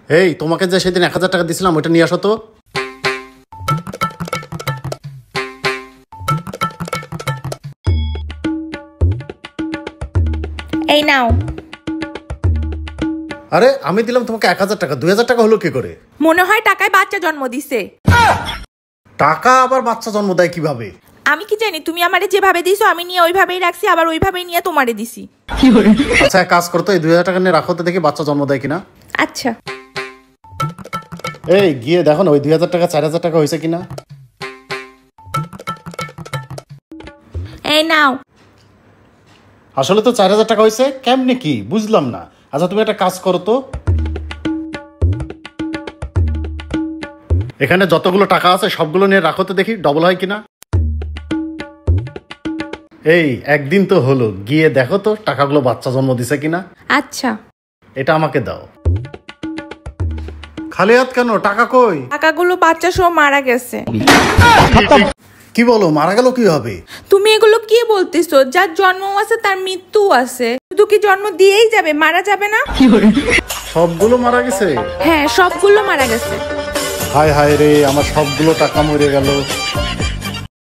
এই তোমাকে যে সেদিন 1000 টাকা দিছিলাম ওইটা নিয়ে আসো তো। এই নাও। আরে আমি দিলাম তোমাকে 1000 টাকা, 2000 টাকা হলো কি করে? মনে হয় টাকায় বাচ্চা জন্ম দিছে। টাকা আবার বাচ্চা জন্ম দেয় কিভাবে? আমি কি জানি, তুমি আমারে যেভাবে দিছো আমি নিয়ে ওইভাবেই রাখছি, আবার ওইভাবেই নিয়ে তোমারে দিছি। আচ্ছা এক কাজ করতো, এই 2000 টাকা নিয়ে রাখো তো, দেখি বাচ্চা জন্ম দেয় কিনা। আচ্ছা এই গিয়ে দেখো না ওই 2000 টাকা 4000 টাকা হয়েছে কিনা। এই নাও। আসলে তো 4000 টাকা হয়েছে, কেমনে কি বুঝলাম না। আচ্ছা তুমি একটা কাজ করো তো, এখানে যতগুলো টাকা আছে সবগুলো নিয়ে রাখো তো, দেখি ডবল হয় কিনা। এই একদিন তো হলো, গিয়ে দেখো তো টাকাগুলো বাচ্চা জন্ম দিছে কিনা। আচ্ছা এটা আমাকে দাও। খালি হাত কেন? টাকা কই? টাকাগুলো বাচ্চা সহ মারা গেছে। কি বলো, মারা গেল কি হবে? তুমি এগুলো কি বলতেছো? যার জন্ম আছে তার মৃত্যু আছে, শুধু কি জন্ম দিয়েই যাবে, মারা যাবে না? সবগুলো মারা গেছে? হ্যাঁ সবগুলো মারা গেছে। হায় হায় রে, আমার সবগুলো টাকা মরে গেল।